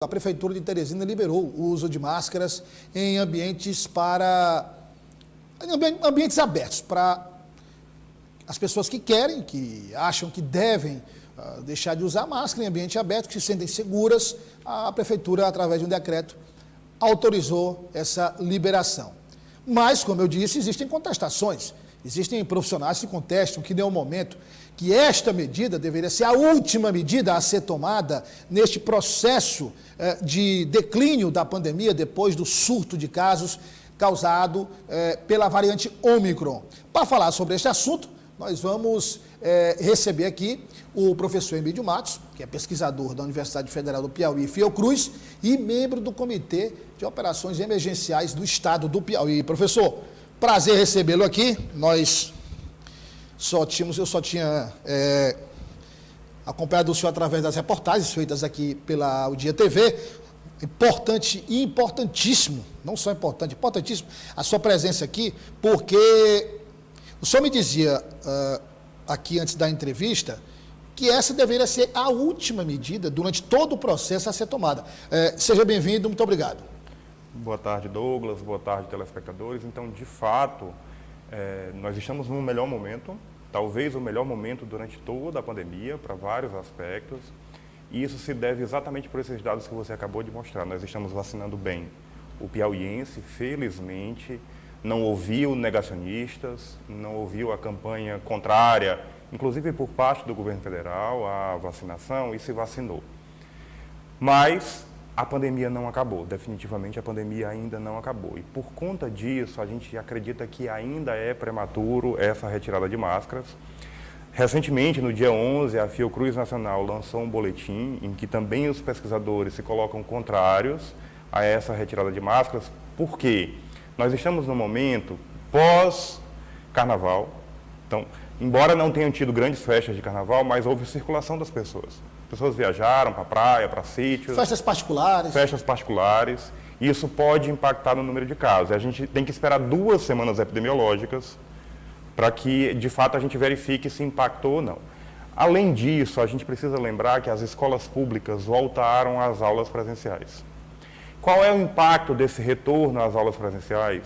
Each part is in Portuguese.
A Prefeitura de Teresina liberou o uso de máscaras em ambientes abertos, para as pessoas que querem, que acham que devem deixar de usar máscara em ambiente aberto, que se sentem seguras. A Prefeitura, através de um decreto, autorizou essa liberação. Mas, como eu disse, existem contestações. Existem profissionais que contestam que, no momento, que esta medida deveria ser a última medida a ser tomada neste processo de declínio da pandemia depois do surto de casos causado pela variante Ômicron. Para falar sobre este assunto, nós vamos receber aqui o professor Emílio Matos, que é pesquisador da Universidade Federal do Piauí, Fiocruz, e membro do Comitê de Operações Emergenciais do Estado do Piauí. Professor, prazer recebê-lo aqui. Eu só tinha acompanhado o senhor através das reportagens feitas aqui pela O Dia TV. Importante e importantíssimo, não só importante, importantíssimo a sua presença aqui, porque o senhor me dizia aqui antes da entrevista que essa deveria ser a última medida durante todo o processo a ser tomada. Seja bem-vindo, muito obrigado. Boa tarde, Douglas. Boa tarde, telespectadores. Então, de fato, nós estamos no melhor momento, talvez o melhor momento durante toda a pandemia, para vários aspectos, e isso se deve exatamente por esses dados que você acabou de mostrar. Nós estamos vacinando bem. O piauiense, felizmente, não ouviu negacionistas, não ouviu a campanha contrária, inclusive por parte do governo federal, à vacinação, e se vacinou. Mas a pandemia não acabou, definitivamente a pandemia ainda não acabou. E por conta disso, a gente acredita que ainda é prematuro essa retirada de máscaras. Recentemente, no dia 11, a Fiocruz Nacional lançou um boletim em que também os pesquisadores se colocam contrários a essa retirada de máscaras. Por quê? Nós estamos no momento pós-carnaval. Então, embora não tenham tido grandes festas de carnaval, mas houve circulação das pessoas. As pessoas viajaram para a praia, para sítios. Festas particulares. Festas particulares. E isso pode impactar no número de casos. A gente tem que esperar 2 semanas epidemiológicas para que, de fato, a gente verifique se impactou ou não. Além disso, a gente precisa lembrar que as escolas públicas voltaram às aulas presenciais. Qual é o impacto desse retorno às aulas presenciais?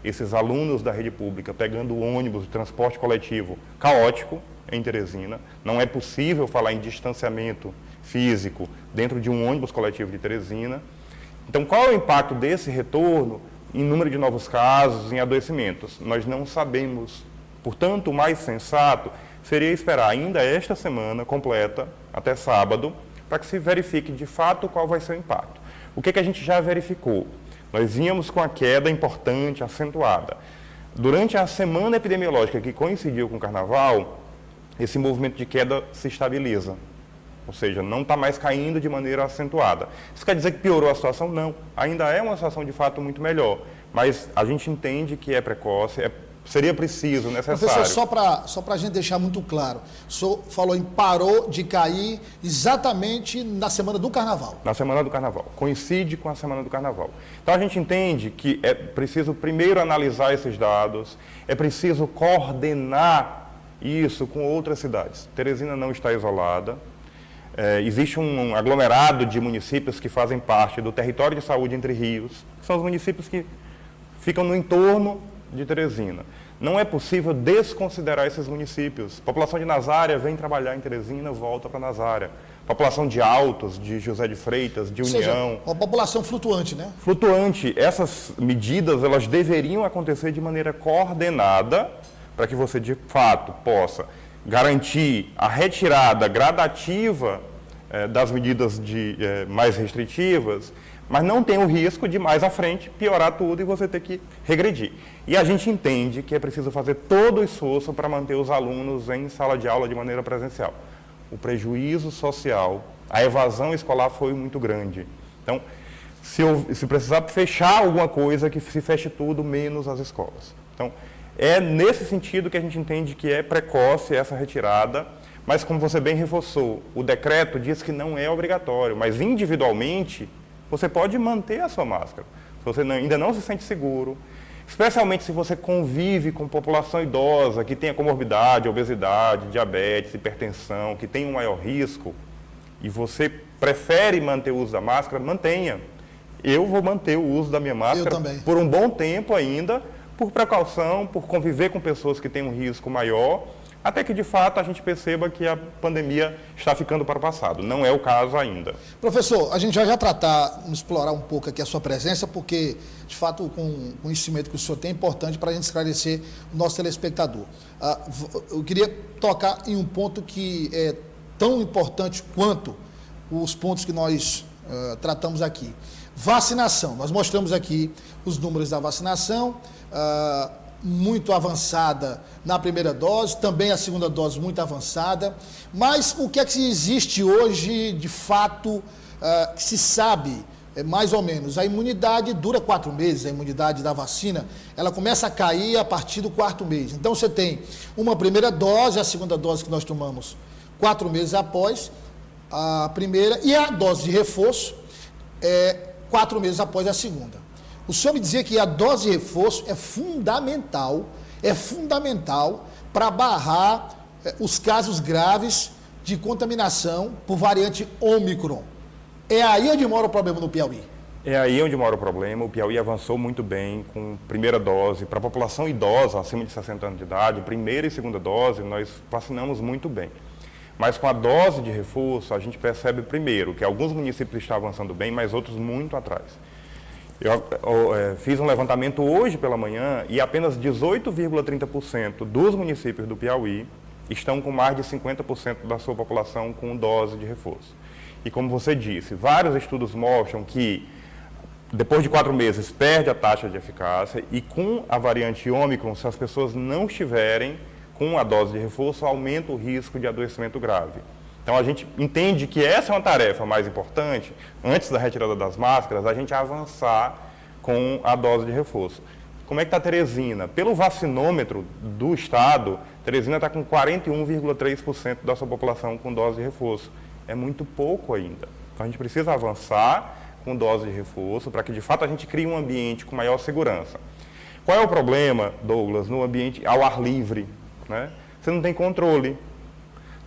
Esses alunos da rede pública pegando o ônibus de transporte coletivo caótico em Teresina. Não é possível falar em distanciamento físico dentro de um ônibus coletivo de Teresina. Então, qual é o impacto desse retorno em número de novos casos, em adoecimentos? Nós não sabemos. Portanto, o mais sensato seria esperar ainda esta semana completa, até sábado, para que se verifique de fato qual vai ser o impacto. O que a gente já verificou? Nós vínhamos com a queda importante, acentuada. Durante a semana epidemiológica que coincidiu com o carnaval, esse movimento de queda se estabiliza. Ou seja, não está mais caindo de maneira acentuada. Isso quer dizer que piorou a situação? Não. Ainda é uma situação de fato muito melhor. Mas a gente entende que é precoce, seria preciso, necessário. Professor, só para a gente deixar muito claro, o senhor falou em parou de cair exatamente na semana do Carnaval. Na semana do Carnaval. Coincide com a semana do Carnaval. Então a gente entende que é preciso primeiro analisar esses dados, é preciso coordenar isso com outras cidades. Teresina não está isolada. Existe um aglomerado de municípios que fazem parte do território de saúde Entre Rios, que são os municípios que ficam no entorno de Teresina. Não é possível desconsiderar esses municípios. A população de Nazária vem trabalhar em Teresina, volta para Nazária. A população de Altos, de José de Freitas, de União. Ou seja, uma população flutuante, né? Flutuante. Essas medidas, elas deveriam acontecer de maneira coordenada para que você, de fato, possa garantir a retirada gradativa das medidas mais restritivas, mas não tem o risco de mais à frente piorar tudo e você ter que regredir. E a gente entende que é preciso fazer todo o esforço para manter os alunos em sala de aula de maneira presencial. O prejuízo social, a evasão escolar foi muito grande. Então, se precisar fechar alguma coisa, que se feche tudo, menos as escolas. Então, é nesse sentido que a gente entende que é precoce essa retirada, mas como você bem reforçou, o decreto diz que não é obrigatório, mas individualmente você pode manter a sua máscara. Se você ainda não se sente seguro, especialmente se você convive com população idosa, que tem a comorbidade, obesidade, diabetes, hipertensão, que tem um maior risco, e você prefere manter o uso da máscara, mantenha. Eu vou manter o uso da minha máscara por um bom tempo ainda, por precaução, por conviver com pessoas que têm um risco maior, até que de fato a gente perceba que a pandemia está ficando para o passado. Não é o caso ainda. Professor, a gente vai já explorar um pouco aqui a sua presença, porque de fato com o conhecimento que o senhor tem é importante para a gente esclarecer o nosso telespectador. Eu queria tocar em um ponto que é tão importante quanto os pontos que nós tratamos aqui. Vacinação. Nós mostramos aqui os números da vacinação, muito avançada na primeira dose, também a segunda dose muito avançada, mas o que é que existe hoje, de fato, que se sabe, mais ou menos, a imunidade dura 4 meses, a imunidade da vacina, ela começa a cair a partir do 4º mês. Então você tem uma primeira dose, a segunda dose que nós tomamos 4 meses após a primeira, e a dose de reforço 4 meses após a segunda. O senhor me dizia que a dose de reforço é fundamental para barrar os casos graves de contaminação por variante Ômicron. É aí onde mora o problema no Piauí? É aí onde mora o problema. O Piauí avançou muito bem com primeira dose. Para a população idosa, acima de 60 anos de idade, primeira e segunda dose, nós vacinamos muito bem. Mas com a dose de reforço, a gente percebe primeiro que alguns municípios estão avançando bem, mas outros muito atrás. Eu fiz um levantamento hoje pela manhã e apenas 18,30% dos municípios do Piauí estão com mais de 50% da sua população com dose de reforço. E como você disse, vários estudos mostram que depois de 4 meses perde a taxa de eficácia e com a variante Ômicron, se as pessoas não estiverem com a dose de reforço, aumenta o risco de adoecimento grave. Então, a gente entende que essa é uma tarefa mais importante, antes da retirada das máscaras, a gente avançar com a dose de reforço. Como é que está Teresina? Pelo vacinômetro do Estado, Teresina está com 41,3% da sua população com dose de reforço. É muito pouco ainda. Então, a gente precisa avançar com dose de reforço para que, de fato, a gente crie um ambiente com maior segurança. Qual é o problema, Douglas, no ambiente ao ar livre? Né? Você não tem controle.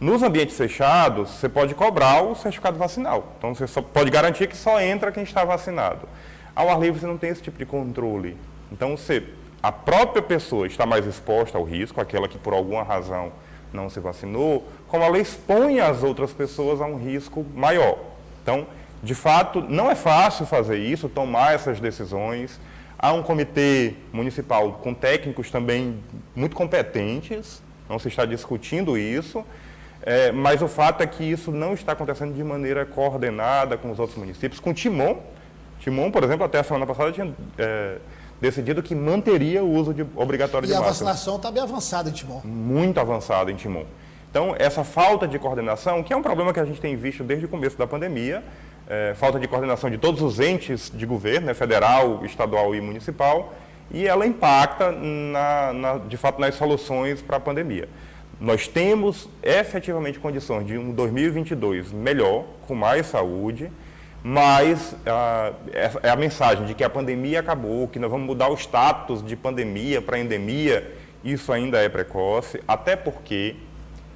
Nos ambientes fechados, você pode cobrar o certificado vacinal. Então, você só pode garantir que só entra quem está vacinado. Ao ar livre, você não tem esse tipo de controle. Então, a própria pessoa está mais exposta ao risco, aquela que por alguma razão não se vacinou, como ela expõe as outras pessoas a um risco maior. Então, de fato, não é fácil fazer isso, tomar essas decisões. Há um comitê municipal com técnicos também muito competentes, não se está discutindo isso, mas o fato é que isso não está acontecendo de maneira coordenada com os outros municípios. Com Timon, por exemplo, até a semana passada tinha decidido que manteria o uso obrigatório de máscara. E a vacinação está bem avançada em Timon. Muito avançada em Timon. Então, essa falta de coordenação, que é um problema que a gente tem visto desde o começo da pandemia, falta de coordenação de todos os entes de governo, federal, estadual e municipal, e ela impacta, de fato, nas soluções para a pandemia. Nós temos efetivamente condições de um 2022 melhor, com mais saúde, mas a mensagem de que a pandemia acabou, que nós vamos mudar o status de pandemia para endemia, isso ainda é precoce, até porque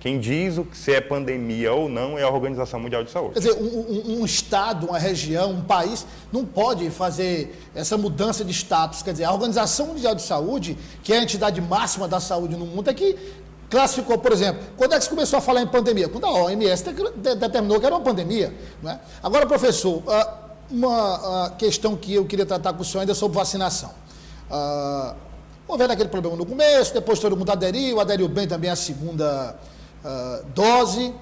quem diz se é pandemia ou não é a Organização Mundial de Saúde. Quer dizer, um estado, uma região, um país não pode fazer essa mudança de status. Quer dizer, a Organização Mundial de Saúde, que é a entidade máxima da saúde no mundo, é que classificou, por exemplo, quando é que se começou a falar em pandemia? Quando a OMS determinou que era uma pandemia. Não é? Agora, professor, uma questão que eu queria tratar com o senhor ainda é sobre vacinação. Houve aquele problema no começo, depois todo mundo aderiu bem também à segunda dose.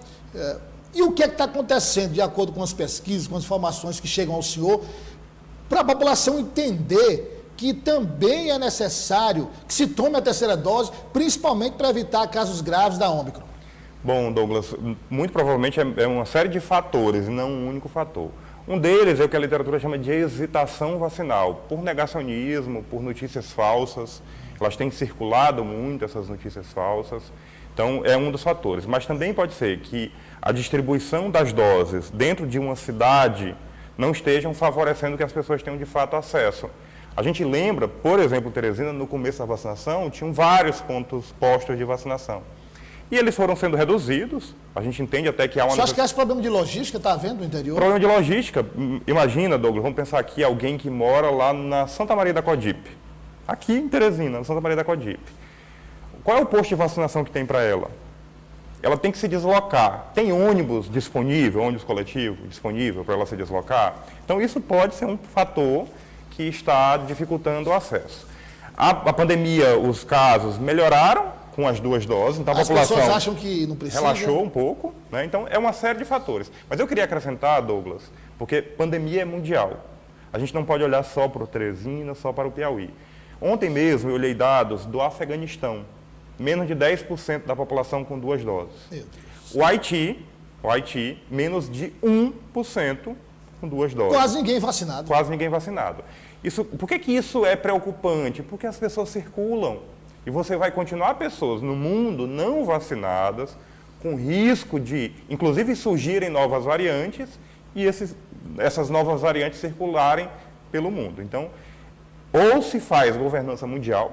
E o que é que está acontecendo, de acordo com as pesquisas, com as informações que chegam ao senhor, para a população entender que também é necessário que se tome a terceira dose, principalmente para evitar casos graves da Ômicron? Bom, Douglas, muito provavelmente é uma série de fatores, e não um único fator. Um deles é o que a literatura chama de hesitação vacinal, por negacionismo, por notícias falsas. Elas têm circulado muito, essas notícias falsas. Então, é um dos fatores. Mas também pode ser que a distribuição das doses dentro de uma cidade não estejam favorecendo que as pessoas tenham de fato acesso. A gente lembra, por exemplo, Teresina, no começo da vacinação, tinham vários postos de vacinação. E eles foram sendo reduzidos. A gente entende até que há uma... Você acha que esse problema de logística está havendo no interior? Problema de logística. Imagina, Douglas, vamos pensar aqui alguém que mora lá na Santa Maria da Codipe. Aqui em Teresina, na Santa Maria da Codipe. Qual é o posto de vacinação que tem para ela? Ela tem que se deslocar. Tem ônibus disponível, ônibus coletivo disponível para ela se deslocar? Então, isso pode ser um fator que está dificultando o acesso. A pandemia, os casos melhoraram com as 2 doses, então a população pessoas acham que não precisa. Relaxou um pouco, né? Então é uma série de fatores. Mas eu queria acrescentar, Douglas, porque pandemia é mundial. A gente não pode olhar só para o Teresina, só para o Piauí. Ontem mesmo eu olhei dados do Afeganistão, menos de 10% da população com 2 doses. O Haiti, menos de 1% com 2 doses. Quase ninguém vacinado. Quase ninguém vacinado. Por que isso é preocupante? Porque as pessoas circulam. E você vai continuar pessoas no mundo não vacinadas, com risco de, inclusive, surgirem novas variantes e essas novas variantes circularem pelo mundo. Então, ou se faz governança mundial,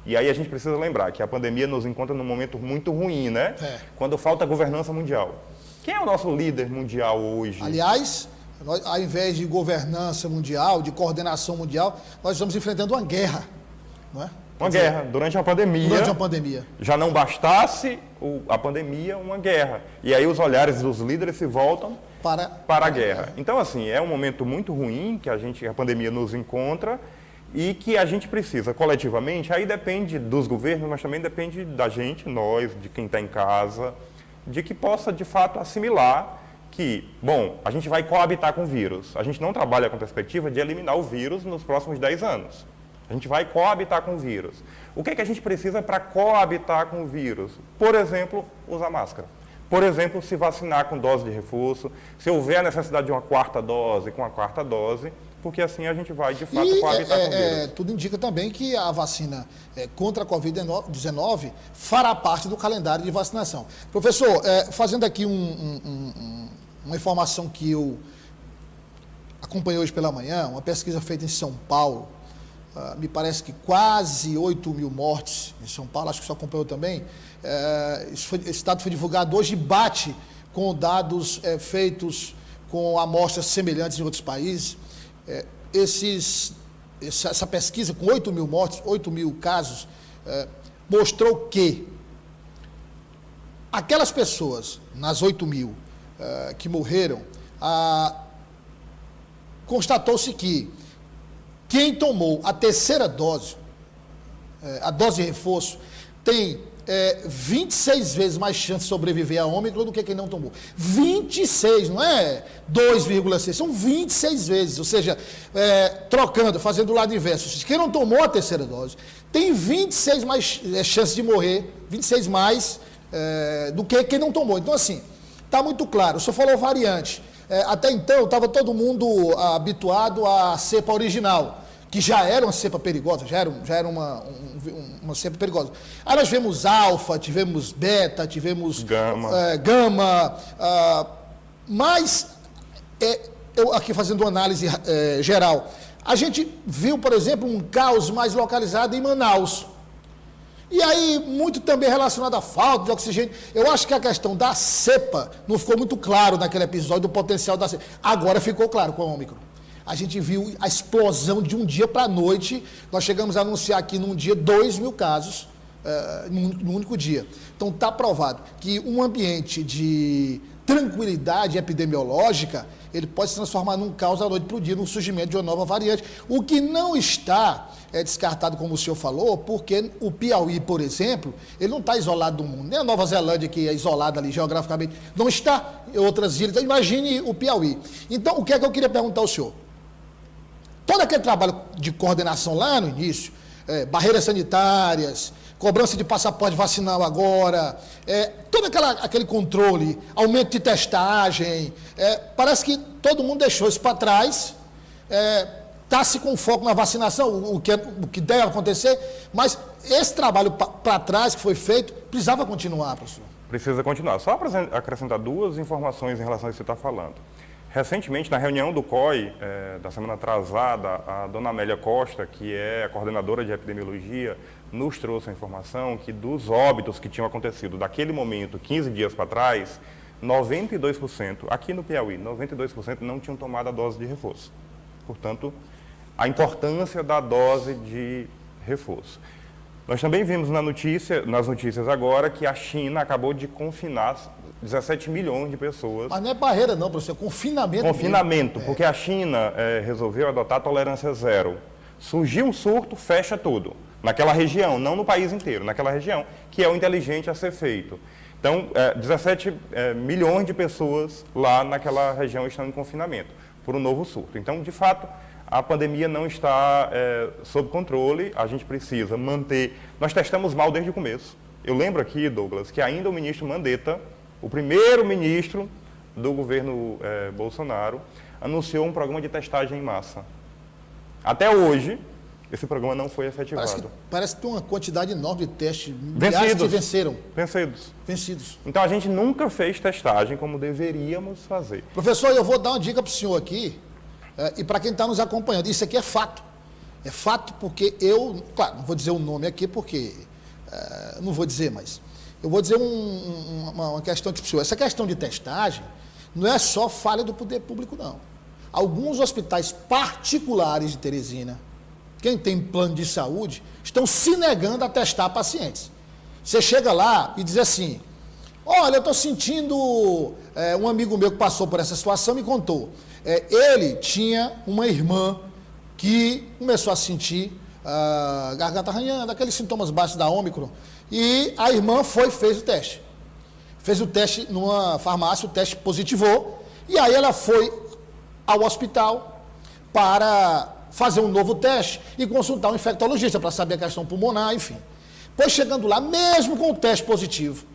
e aí a gente precisa lembrar que a pandemia nos encontra num momento muito ruim, né? Quando falta governança mundial. Quem é o nosso líder mundial hoje? Aliás, nós, ao invés de governança mundial, de coordenação mundial, nós estamos enfrentando uma guerra, não é? Uma guerra, durante uma pandemia. Durante uma pandemia. Já não bastasse a pandemia, uma guerra. E aí os olhares dos líderes se voltam para a guerra. Então, assim, é um momento muito ruim que a pandemia nos encontra e que a gente precisa, coletivamente, aí depende dos governos, mas também depende da gente, nós, de quem está em casa, de que possa, de fato, assimilar que, bom, a gente vai coabitar com o vírus. A gente não trabalha com a perspectiva de eliminar o vírus nos próximos 10 anos. A gente vai coabitar com o vírus. O que é que a gente precisa para coabitar com o vírus? Por exemplo, usar máscara. Por exemplo, se vacinar com dose de reforço, se houver a necessidade de uma 4ª dose, com a 4ª dose, porque assim a gente vai, de fato, coabitar com o vírus. Tudo indica também que a vacina contra a Covid-19 fará parte do calendário de vacinação. Professor, fazendo aqui uma informação que eu acompanhei hoje pela manhã, uma pesquisa feita em São Paulo, me parece que quase 8 mil mortes em São Paulo, acho que você acompanhou também. Esse dado foi divulgado hoje e bate com dados feitos com amostras semelhantes em outros países. Essa pesquisa com 8 mil mortes, 8 mil casos, mostrou que aquelas pessoas, nas 8 mil que morreram, constatou-se que quem tomou a 3ª dose, a dose de reforço, tem 26 vezes mais chance de sobreviver a Ômicron do que quem não tomou. 26, não é 2,6, são 26 vezes. Ou seja, trocando, fazendo o lado inverso. Quem não tomou a 3ª dose tem 26 mais chances de morrer, 26 mais do que quem não tomou. Então, assim, está muito claro. O senhor falou variante. Até então, estava todo mundo habituado à cepa original, que já era uma cepa perigosa, já era uma cepa perigosa. Aí nós tivemos alfa, tivemos beta, tivemos gama, mas, eu aqui fazendo uma análise geral, a gente viu, por exemplo, um caos mais localizado em Manaus. E aí, muito também relacionado à falta de oxigênio. Eu acho que a questão da cepa não ficou muito claro naquele episódio, do potencial da cepa. Agora ficou claro com a Ômicron. A gente viu a explosão de um dia para a noite. Nós chegamos a anunciar aqui num dia 2 mil casos, num único dia. Então está provado que um ambiente de tranquilidade epidemiológica, ele pode se transformar num caos da noite para o dia, no surgimento de uma nova variante. O que não está descartado, como o senhor falou, porque o Piauí, por exemplo, ele não está isolado do mundo. Nem a Nova Zelândia, que é isolada ali geograficamente, não está em outras ilhas. Então, imagine o Piauí. Então, o que é que eu queria perguntar ao senhor? Todo aquele trabalho de coordenação lá no início, barreiras sanitárias, cobrança de passaporte vacinal agora, todo aquele controle, aumento de testagem, parece que todo mundo deixou isso para trás, está-se com foco na vacinação, o que deve acontecer, mas esse trabalho para trás que foi feito, precisava continuar, professor. Precisa continuar. Só para acrescentar 2 informações em relação a isso que você está falando. Recentemente, na reunião do COI, da semana atrasada, a dona Amélia Costa, que é a coordenadora de epidemiologia, nos trouxe a informação que dos óbitos que tinham acontecido daquele momento, 15 dias para trás, 92%, aqui no Piauí, 92% não tinham tomado a dose de reforço. Portanto, a importância da dose de reforço. Nós também vimos nas notícias agora que a China acabou de confinar 17 milhões de pessoas. Mas não é barreira não, professor, é confinamento. Confinamento, porque a China resolveu adotar tolerância zero. Surgiu um surto, fecha tudo. Naquela região, não no país inteiro, naquela região, que é o inteligente a ser feito. Então, 17 milhões de pessoas lá naquela região estão em confinamento por um novo surto. Então, de fato, a pandemia não está sob controle, a gente precisa manter... Nós testamos mal desde o começo. Eu lembro aqui, Douglas, que ainda o ministro Mandetta, o primeiro ministro do governo Bolsonaro, anunciou um programa de testagem em massa. Até hoje, esse programa não foi efetivado. Parece que tem uma quantidade enorme de testes, milhares que venceram. Vencidos. Então, a gente nunca fez testagem como deveríamos fazer. Professor, eu vou dar uma dica para o senhor aqui, e para quem está nos acompanhando. Isso aqui é fato. É fato porque claro, não vou dizer o nome aqui porque não vou dizer, mas eu vou dizer uma questão aqui para o senhor. Essa questão de testagem não é só falha do poder público, não. Alguns hospitais particulares de Teresina, quem tem plano de saúde, estão se negando a testar pacientes. Você chega lá e diz assim, olha, eu estou sentindo... um amigo meu que passou por essa situação me contou. Ele tinha uma irmã que começou a sentir garganta arranhando, aqueles sintomas básicos da Ômicron, e a irmã fez o teste. Fez o teste numa farmácia, o teste positivou, e aí ela foi ao hospital para fazer um novo teste e consultar um infectologista para saber a questão pulmonar, enfim. Pois chegando lá, mesmo com o teste positivo,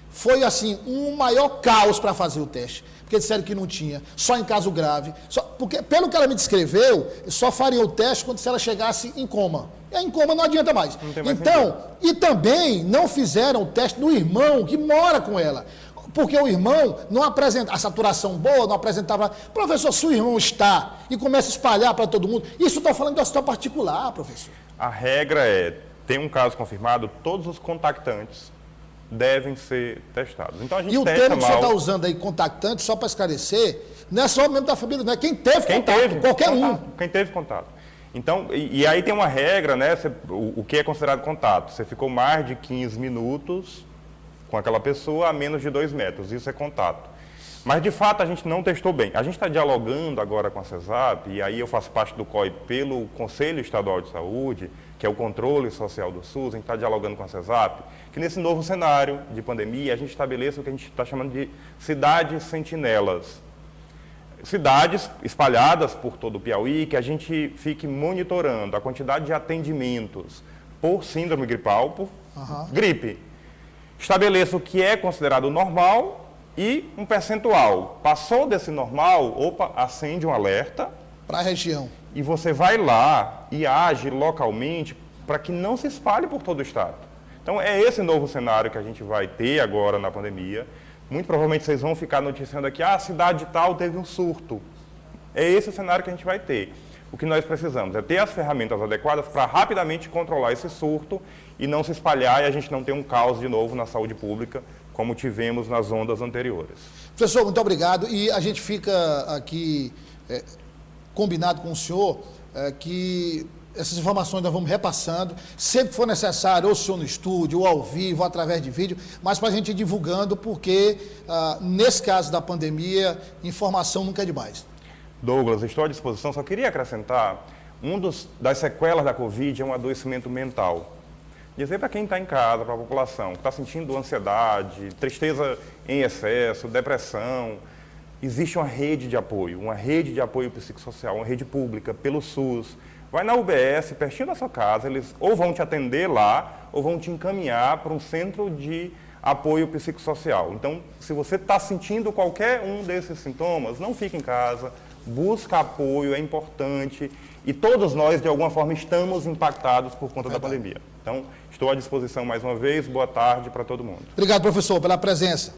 foi assim, um maior caos para fazer o teste. Porque disseram que não tinha, só em caso grave. Porque, pelo que ela me descreveu, só faria o teste quando se ela chegasse em coma. E em coma não adianta mais. Então, e também não fizeram o teste do irmão que mora com ela. Porque o irmão não apresenta a saturação boa, não apresentava... Professor, se o irmão está e começa a espalhar para todo mundo, isso está falando de hospital particular, professor. A regra tem um caso confirmado, todos os contactantes devem ser testados. Então a gente e o termo que você está usando aí, contactante, só para esclarecer, não é só o membro da família, não é quem teve contato, qualquer um. Quem teve contato. Então, e aí tem uma regra, né? O que é considerado contato? Você ficou mais de 15 minutos com aquela pessoa a menos de 2 metros, isso é contato. Mas, de fato, a gente não testou bem. A gente está dialogando agora com a CESAP, e aí eu faço parte do COI pelo Conselho Estadual de Saúde, que é o controle social do SUS, a gente está dialogando com a CESAP, que nesse novo cenário de pandemia, a gente estabeleça o que a gente está chamando de cidades sentinelas. Cidades espalhadas por todo o Piauí, que a gente fique monitorando a quantidade de atendimentos por síndrome gripal, por gripe. Estabeleça o que é considerado normal e um percentual. Passou desse normal, acende um alerta. Para a região. E você vai lá e age localmente para que não se espalhe por todo o estado. Então, é esse novo cenário que a gente vai ter agora na pandemia. Muito provavelmente vocês vão ficar noticiando aqui, a cidade tal teve um surto. É esse o cenário que a gente vai ter. O que nós precisamos é ter as ferramentas adequadas para rapidamente controlar esse surto e não se espalhar e a gente não ter um caos de novo na saúde pública, como tivemos nas ondas anteriores. Professor, muito obrigado. E a gente fica aqui combinado com o senhor que essas informações nós vamos repassando, sempre que for necessário, ou o senhor no estúdio, ou ao vivo, ou através de vídeo, mas para a gente ir divulgando, porque nesse caso da pandemia, informação nunca é demais. Douglas, estou à disposição, só queria acrescentar, das sequelas da Covid é um adoecimento mental. Dizer para quem está em casa, para a população, que está sentindo ansiedade, tristeza em excesso, depressão, existe uma rede de apoio psicossocial, uma rede pública, pelo SUS. Vai na UBS, pertinho da sua casa, eles ou vão te atender lá, ou vão te encaminhar para um centro de apoio psicossocial. Então, se você está sentindo qualquer um desses sintomas, não fique em casa, busca apoio, é importante. E todos nós, de alguma forma, estamos impactados por conta da pandemia. Então, estou à disposição mais uma vez. Boa tarde para todo mundo. Obrigado, professor, pela presença.